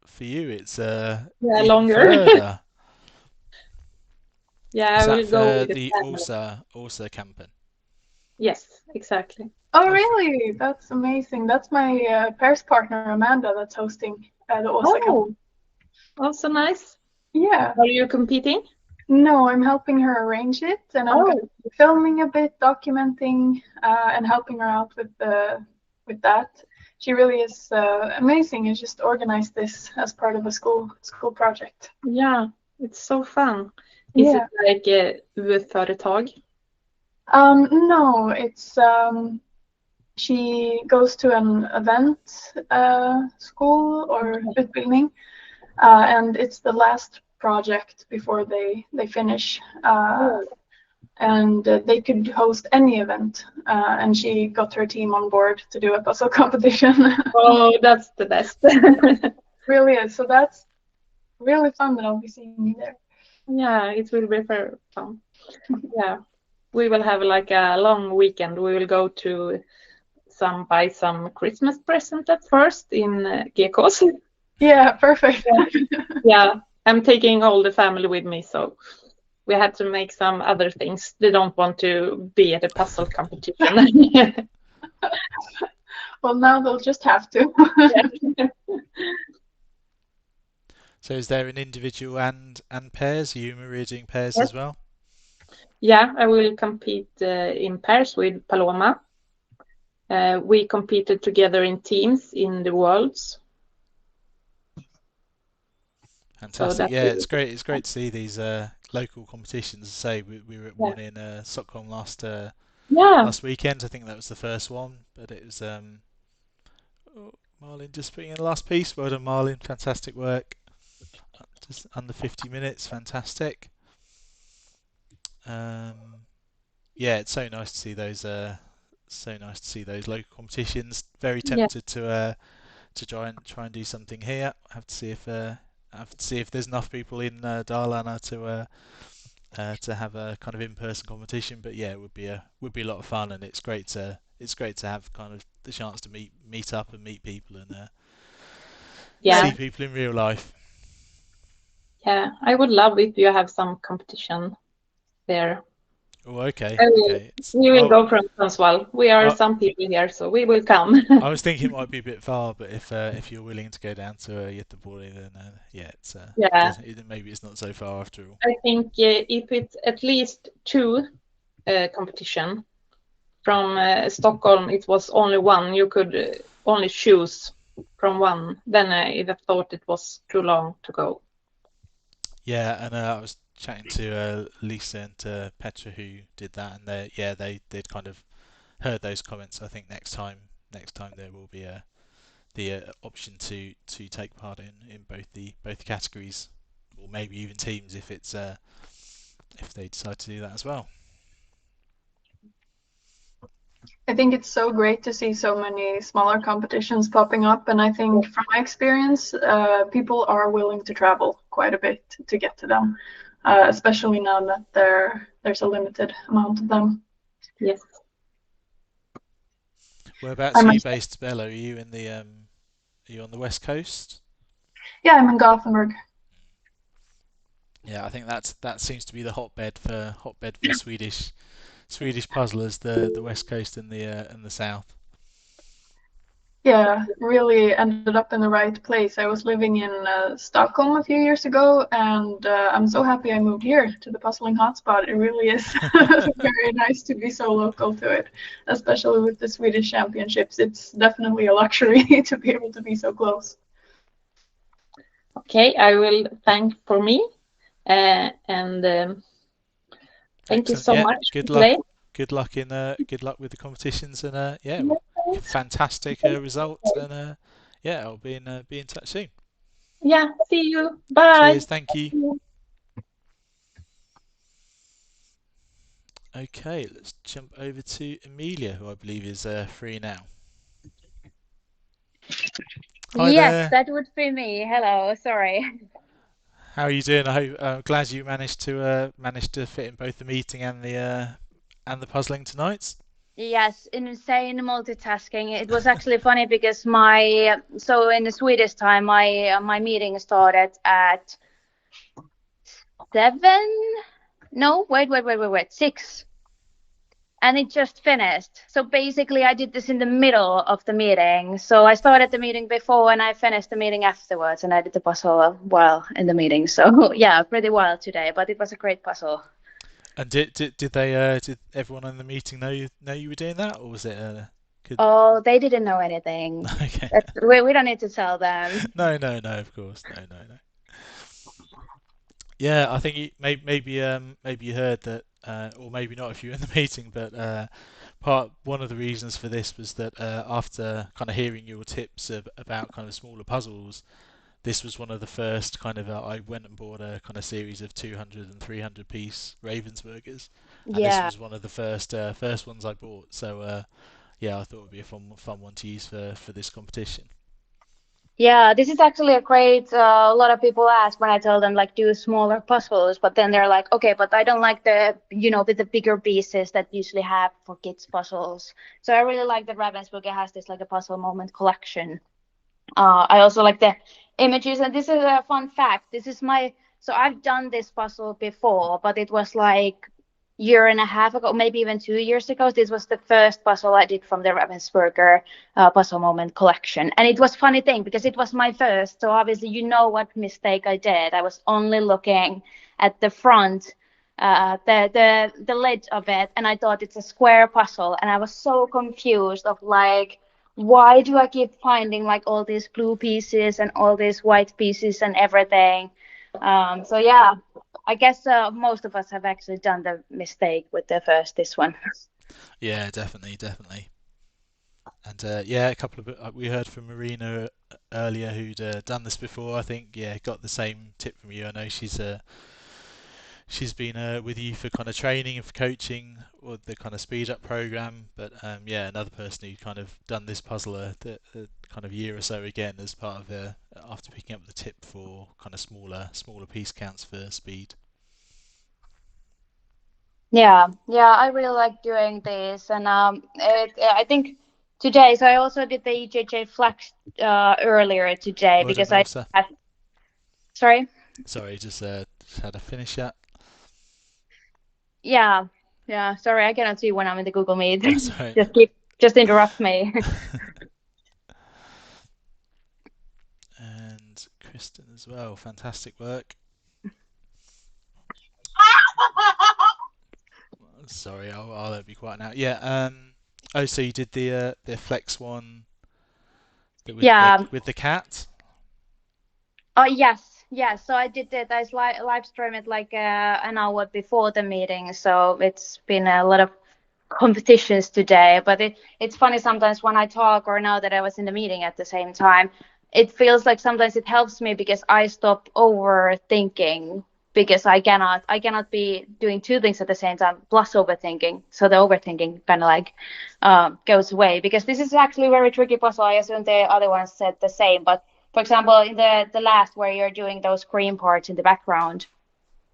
for you it's Yeah, even longer. further. Yeah, Is I that will go for with the the family. Orsa Campen? Yes, exactly. Oh, Oh, really? That's amazing. That's my pairs partner Amanda that's hosting the Osaka. Oh, also nice. Yeah. Are you competing? No, I'm helping her arrange it, and I'm going to be filming a bit, documenting, and helping her out with that. She really is amazing and just organized this as part of a school project. Yeah, it's so fun. Is Yeah. it like a UF-företag? No, it's she goes to an event school or utbildning, and it's the last project before they finish. And they could host any event, and she got her team on board to do a puzzle competition. Oh, that's the best. Really is. So that's really fun that I'll be seeing you there. Yeah, it will be very fun. Yeah, we will have like a long weekend. We will go to buy some Christmas present at first in Gekås. Yeah, perfect. Yeah, I'm taking all the family with me, so we had to make some other things. They don't want to be at a puzzle competition. Well, now they'll just have to. So is there an individual and pairs? Are you and Maria doing pairs Yes. as well? Yeah, I will compete in pairs with Paloma. We competed together in teams in the Worlds. Fantastic. Yeah, it's great. It's great to see these local competitions. As I say, we were at one in Stockholm last weekend. I think that was the first one, but it was Marlin just putting in the last piece. Well done, Marlin. Fantastic work. Just under 50 minutes. Fantastic. Yeah, it's so nice to see those. Local competitions. Very tempted to try and do something here. I have to see if there's enough people in Dalarna to have a kind of in-person competition. But yeah, it would be a lot of fun, and it's great to have kind of the chance to meet up and meet people and see people in real life. Yeah, I would love if you have some competition there. Oh, okay, I will, okay. we will Oh, go from Sundsvall. We are oh, some people here, so we will come. I was thinking it might be a bit far, but if you're willing to go down to Göteborg, then yeah, Yeah, maybe it's not so far after all. I think if it's at least two competition from Stockholm, it was only one. You could only choose from one. Then I thought it was too long to go. Yeah, and I was chatting to Lisa and Petra who did that, and they'd kind of heard those comments. I think next time there will be the option to take part in both categories, or maybe even teams if they decide to do that as well. I think it's so great to see so many smaller competitions popping up, and I think from my experience, people are willing to travel quite a bit to get to them, especially now that there's a limited amount of them. Yes. Whereabouts are you based, Bella? Are you are you on the West Coast? Yeah, I'm in Gothenburg. Yeah, I think that seems to be the hotbed for Swedish puzzlers, the West Coast and the South. Yeah, really ended up in the right place. I was living in Stockholm a few years ago, and I'm so happy I moved here to the puzzling hotspot. It really is very nice to be so local to it, especially with the Swedish championships. It's definitely a luxury to be able to be so close. Okay, I will thank for me, and thank you Excellent. so Yeah, much good today. luck. Good luck with the competitions, and yeah, fantastic result, and yeah, I'll be in touch soon. Yeah, see you. Bye. Cheers, thank you. Okay, let's jump over to Emilia, who I believe is free now. Hi Yes, there. that would be me. Hello, sorry. How are you doing? I'm glad you managed to fit in both the meeting and the puzzling tonight. Yes, insane multitasking. It was actually funny because so in the Swedish time, my meeting started at 7. No, wait, 6. And it just finished. So basically, I did this in the middle of the meeting. So I started the meeting before and I finished the meeting afterwards, and I did the puzzle while in the meeting. So yeah, pretty wild today, but it was a great puzzle. And did everyone in the meeting know you were doing that, or was it good? Oh, they didn't know anything. Okay. We don't need to tell them. No, of course, no. Yeah, I think maybe you heard that, or maybe not if you were in the meeting, but one of the reasons for this was that after kind of hearing your tips about kind of smaller puzzles, this was one of the first kind of I went and bought a kind of series of 200 and 300 piece Ravensburgers, and this Yeah. was one of the first ones I bought. So yeah, I thought it would be a fun one to use for this competition. Yeah, this is actually a great, a lot of people ask when I tell them like do smaller puzzles, but then they're like, okay, but I don't like with the bigger pieces that usually have for kids puzzles. So I really like that Ravensburger has this like a puzzle moment collection. I also like the images, and this is a fun fact. So I've done this puzzle before, but it was like year and a half ago, maybe even 2 years ago. This was the first puzzle I did from the Ravensburger puzzle moment collection, and it was funny thing because it was my first. So obviously, what mistake I did. I was only looking at the front, the lid of it, and I thought it's a square puzzle, and I was so confused of like, why do I keep finding like all these blue pieces and all these white pieces and everything? So yeah, I guess most of us have actually done the mistake with this one. Yeah, definitely. And yeah, a couple of we heard from Marina earlier who'd done this before. I think got the same tip from you. I know she's been with you for kind of training and for coaching or the kind of speed up program. But yeah, another person who kind of done this puzzle a kind of year or so again as part of after picking up the tip for kind of smaller piece counts for speed. Yeah, I really like doing this, and I think today. So I also did the EJJ Flex earlier today Well because done, Elsa. Sorry. Sorry, just had to finish that. Yeah, Yeah, sorry, I cannot see when I'm in the Google Meet. That's all right. Just interrupt me. And Kristen as well, fantastic work. Sorry, I'll be quiet now. Yeah. Oh, so you did the flex one with Yeah. the cat. Oh, yes. Yes. So I did it. Live stream it like an hour before the meeting. So it's been a lot of competitions today. But it's funny sometimes when I talk or now that I was in the meeting at the same time, it feels like sometimes it helps me because I stop overthinking because I cannot be doing two things at the same time plus overthinking. So the overthinking kind of like goes away because this is actually very tricky puzzle. I assume the other ones said the same, but for example, in the last where you're doing those green parts in the background,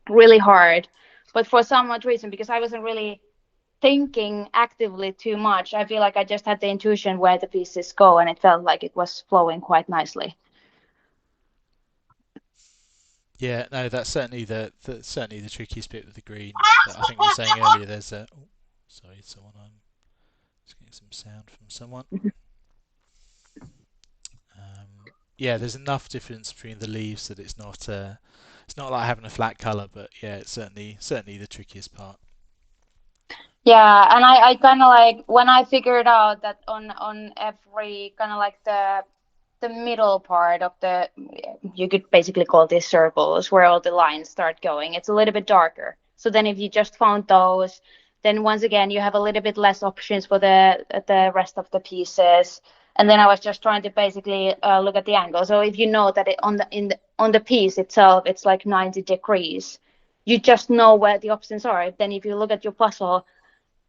really hard. But for some odd reason, because I wasn't really thinking actively too much, I feel like I just had the intuition where the pieces go, and it felt like it was flowing quite nicely. Yeah, no, that's certainly certainly the trickiest bit with the green. But I think we were saying earlier, there's a. Oh, sorry, someone. I'm just getting some sound from someone. Yeah, there's enough difference between the leaves that it's not like having a flat color, but yeah, it's certainly the trickiest part. Yeah, and I kind of like when I figured out that on every kind of like the middle part of the, you could basically call these circles where all the lines start going, it's a little bit darker. So then if you just found those, then once again you have a little bit less options for the rest of the pieces. And then I was just trying to basically look at the angle. So if you know that on the piece itself it's like 90 degrees, you just know where the options are. Then if you look at your puzzle,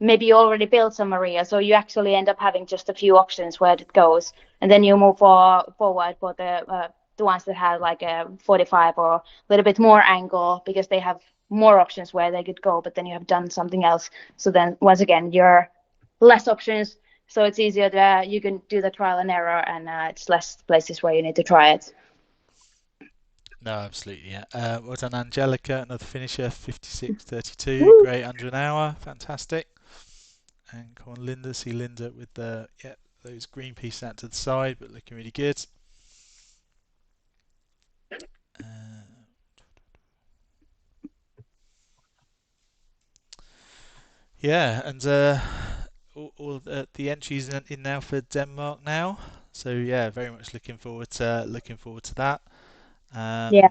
maybe you already built some area, so you actually end up having just a few options where it goes, and then you move forward for the ones that have like a 45 or a little bit more angle because they have more options where they could go, but then you have done something else. So then once again, you're less options, so it's easier that you can do the trial and error, and it's less places where you need to try it. No, absolutely, yeah. Well done, Angelica, another finisher, 56.32, great under an hour, fantastic. And come on, Linda, see Linda with those green pieces out to the side, but looking really good. Yeah, and all the entries in now for Denmark now. So yeah, very much looking forward to that. Yeah.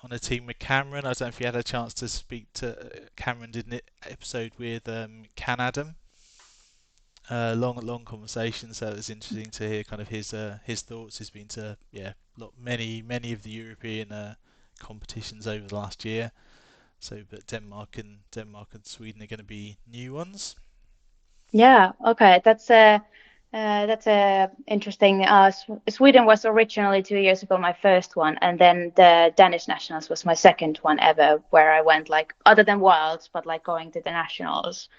On a team with Cameron. I don't know if you had a chance to speak to Cameron. Did an episode with Can Adam. Long conversation. So it was interesting to hear kind of his thoughts. He's been to many of the European competitions over the last year. So, but Denmark and Sweden are going to be new ones. Yeah. Okay. That's interesting. Sweden was originally 2 years ago my first one, and then the Danish nationals was my second one ever, where I went like other than Wilds, but like going to the nationals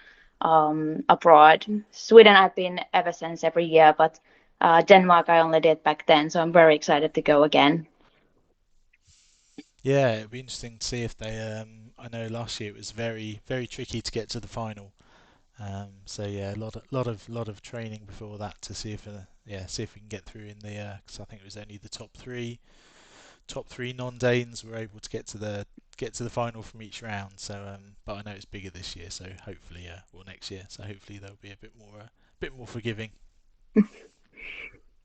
abroad. Sweden I've been ever since every year, but Denmark I only did back then, so I'm very excited to go again. Yeah, it'd be interesting to see if they. I know last year it was very tricky to get to the final. So yeah, a lot of training before that to see if we can get through in the because I think it was only the top three non-Danes were able to get to the final from each round. So but I know it's bigger this year, so hopefully or next year, so hopefully they'll be a bit more forgiving.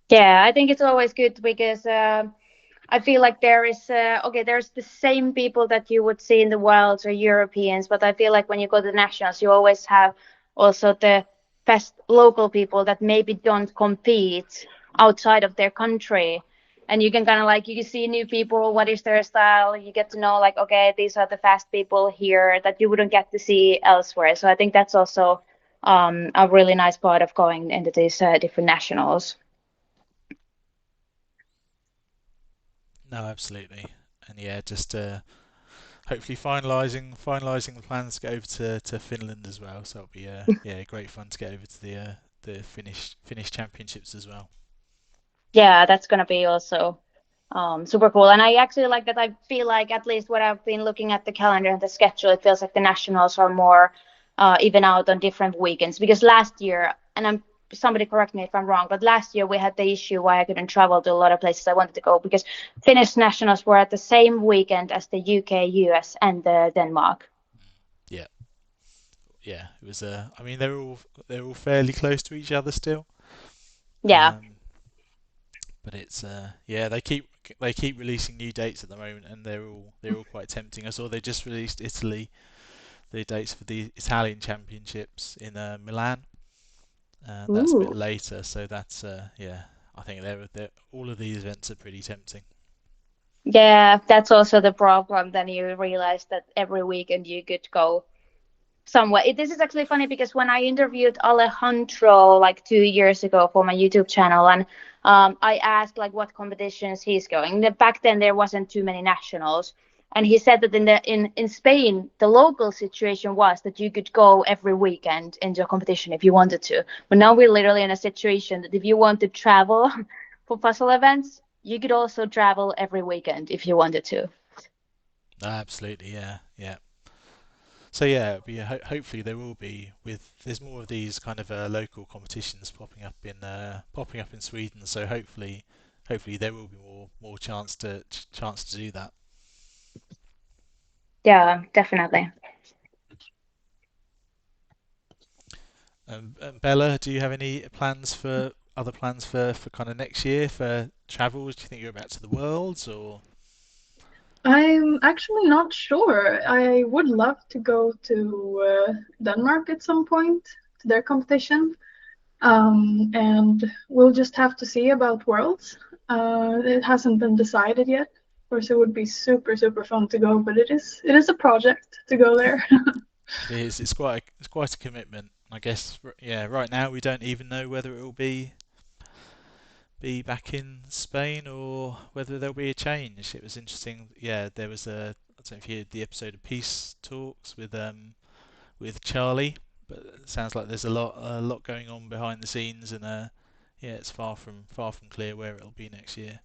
Yeah, I think it's always good because I feel like there is there's the same people that you would see in the Worlds or Europeans, but I feel like when you go to the nationals, you always have also the best local people that maybe don't compete outside of their country, and you can kind of like you can see new people, what is their style, you get to know like okay, these are the fast people here that you wouldn't get to see elsewhere. So I think that's also a really nice part of going into these different nationals. No, absolutely, and yeah, just hopefully finalising the plans to go over to Finland as well. So it'll be great fun to get over to the Finnish championships as well. Yeah, that's gonna be also super cool. And I actually like that. I feel like at least what I've been looking at the calendar and the schedule, it feels like the nationals are more even out on different weekends. Because last year, and somebody correct me if I'm wrong, but last year we had the issue why I couldn't travel to a lot of places I wanted to go because Finnish nationals were at the same weekend as the UK, US, and Denmark. Yeah, yeah. It was. I mean, they're all fairly close to each other still. Yeah. But it's yeah, they keep releasing new dates at the moment, and they're all quite tempting. I saw they just released Italy, the dates for the Italian Championships in Milan. That's a bit Ooh. later, so that's yeah. I think they're all of these events are pretty tempting. Yeah, that's also the problem. Then you realize that every weekend you could go somewhere. This is actually funny because when I interviewed Alejandro like 2 years ago for my YouTube channel, and I asked like what competitions he's going. Back then there wasn't too many nationals, and he said that in Spain the local situation was that you could go every weekend into a competition if you wanted to. But now we're literally in a situation that if you want to travel for puzzle events, you could also travel every weekend if you wanted to. Absolutely, yeah, yeah. So yeah, hopefully there will be there's more of these kind of local competitions popping up in Sweden. So hopefully there will be more chance to do that. Yeah, definitely. Bella, do you have any other plans for kind of next year for travels? Do you think you're about to the Worlds or? I'm actually not sure. I would love to go to Denmark at some point to their competition. And we'll just have to see about Worlds. It hasn't been decided yet. Of course, it would be super, super fun to go, but it is a project to go there. It is. It's quite a commitment. I guess. Yeah. Right now we don't even know whether it will be back in Spain or whether there'll be a change. It was interesting. Yeah, there was I don't know if you heard the episode of Peace Talks with Charlie, but it sounds like there's a lot going on behind the scenes, and yeah, it's far from clear where it'll be next year.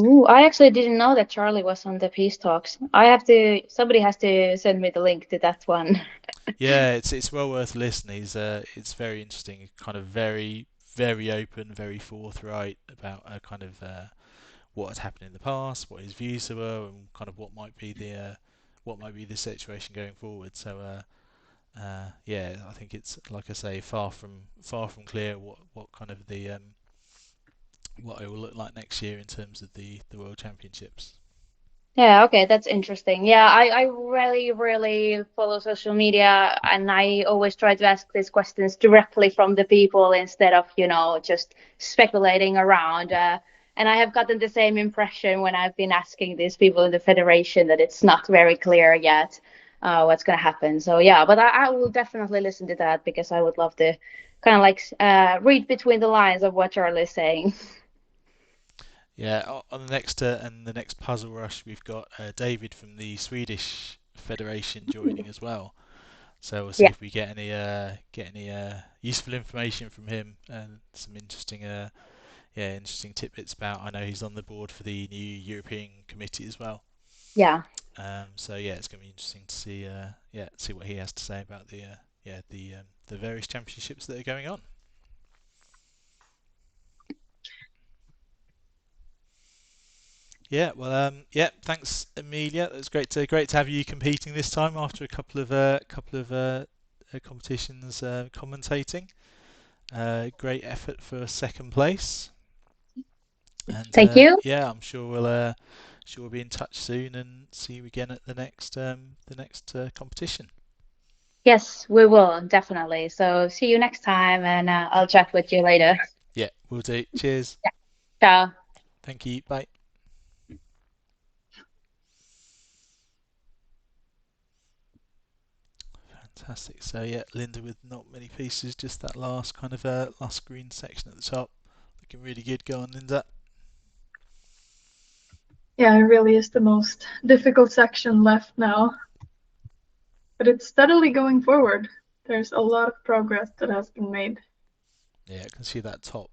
Ooh, I actually didn't know that Charlie was on the Peace Talks. Somebody has to send me the link to that one. Yeah, it's well worth listening. It's very interesting, kind of very open, very forthright about kind of what had happened in the past, what his views were, and kind of what might be the situation going forward. So yeah, I think it's like I say, far from clear what kind of what it will look like next year in terms of the World Championships. Yeah, okay, that's interesting. Yeah, I really, really follow social media and I always try to ask these questions directly from the people instead of, just speculating around. And I have gotten the same impression when I've been asking these people in the federation that it's not very clear yet what's going to happen. So yeah, but I will definitely listen to that because I would love to kind of like read between the lines of what Charlie is saying. Yeah, on the next puzzle rush, we've got David from the Swedish Federation joining as well. So we'll see Yeah. if we get any useful information from him and some interesting tidbits about. I know he's on the board for the new European Committee as well. Yeah. So yeah, it's going to be interesting to see what he has to say about the various championships that are going on. Yeah, well, yeah, thanks, Amelia. It was great to have you competing this time after a couple of competitions commentating. Great effort for second place, and Thank you. yeah, I'm sure we'll be in touch soon and see you again at the next competition. Yes, we will, definitely. So see you next time, and I'll chat with you later. Yeah, we'll do. Cheers. Ciao. Thank you. Bye. Fantastic. So yeah, Linda with not many pieces, just that last kind of last green section at the top. Looking really good. Go on, Linda. Yeah, it really is the most difficult section left now. But it's steadily going forward. There's a lot of progress that has been made. Yeah, I can see that top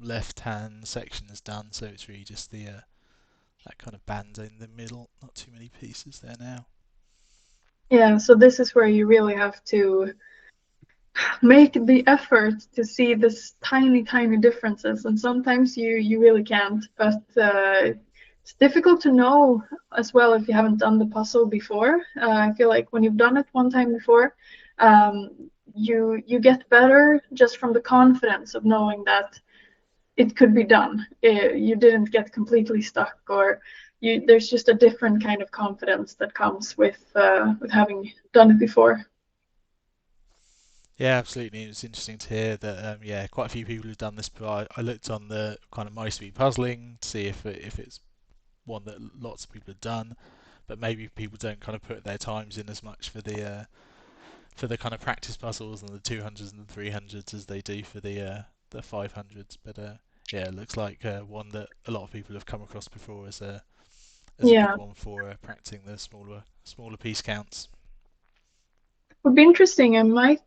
left-hand section is done, so it's really just that kind of band in the middle. Not too many pieces there now. Yeah, so this is where you really have to make the effort to see this tiny, tiny differences, and sometimes you really can't. But it's difficult to know as well if you haven't done the puzzle before. I feel like when you've done it one time before, you get better just from the confidence of knowing that it could be done. You didn't get completely stuck, or there's just a different kind of confidence that comes with having done it before. Yeah, absolutely. It's interesting to hear that, yeah, quite a few people have done this, but I looked on the kind of My Speed Puzzling to see if it's one that lots of people have done, but maybe people don't kind of put their times in as much for the kind of practice puzzles and the 200s and the 300s as they do for the 500s. But yeah, it looks like one that a lot of people have come across before as a good Yeah, one for practicing the smaller piece counts. would be interesting. I might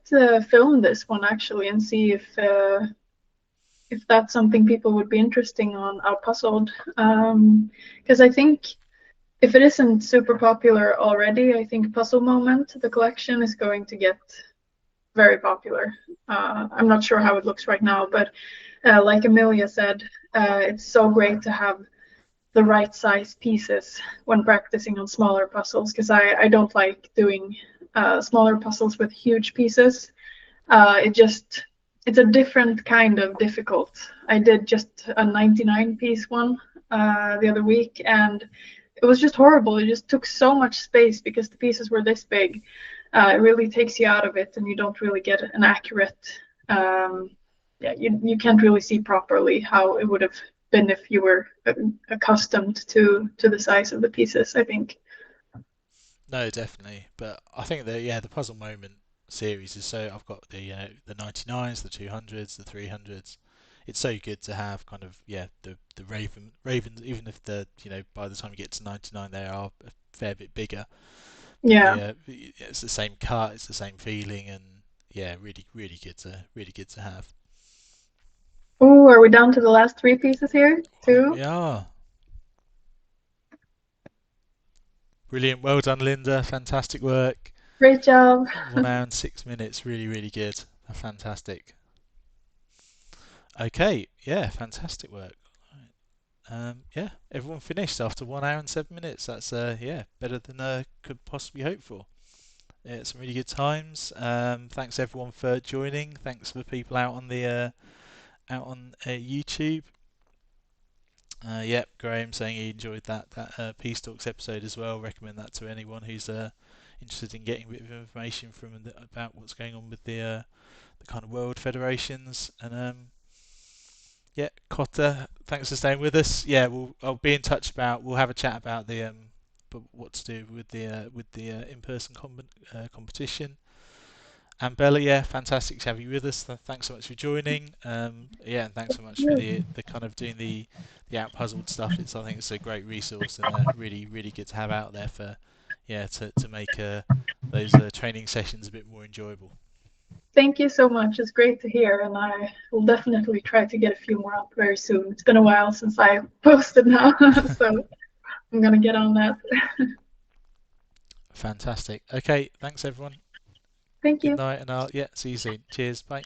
film this one actually and see if that's something people would be interesting on Outpuzzled. Because I think if it isn't super popular already, I think Puzzle Moment, the collection, is going to get very popular. I'm not sure how it looks right now, but like Amelia said, it's so great to have the right size pieces when practicing on smaller puzzles, because I don't like doing smaller puzzles with huge pieces. It's a different kind of difficult. I did just a 99 piece one the other week, and it was just horrible. It just took so much space because the pieces were this big. It really takes you out of it, and you don't really get an accurate. Yeah, you can't really see properly how it would have been if you were accustomed to the size of the pieces, I think. No, definitely. But I think that yeah, the Puzzle Moment series is so. I've got the 99s, the 200s, the 300s. It's so good to have kind of yeah the Ravens, even if by the time you get to 99 they are a fair bit bigger. But Yeah. it's the same cut, it's the same feeling, and yeah, really good to have. Oh, are we down to the last three pieces here? I think Two. we are. Brilliant. Well done, Linda. Fantastic work. Great job. 1 hour and 6 minutes. Really good. Fantastic. Okay. Yeah. Fantastic work. Yeah. Everyone finished after 1 hour and 7 minutes. That's yeah better than could possibly hope for. Yeah, some really good times. Thanks everyone for joining. Thanks for the people out on the YouTube. Yep, Graham saying he enjoyed that Peace Talks episode as well. Recommend that to anyone who's interested in getting a bit of information from about what's going on with the kind of world federations. And yeah, Cotta, thanks for staying with us. Yeah, I'll be in touch we'll have a chat about what to do with the in-person competition. And Bella, yeah, fantastic to have you with us. Thanks so much for joining. Yeah, and thanks so much for the kind of doing the Outpuzzled stuff. I think it's a great resource and really good to have out there for to make those training sessions a bit more enjoyable. Thank you so much. It's great to hear, and I will definitely try to get a few more up very soon. It's been a while since I posted now, so I'm gonna get on that. Fantastic. Okay, thanks everyone. Thank Good you. night, and I'll see you soon. Cheers. Bye.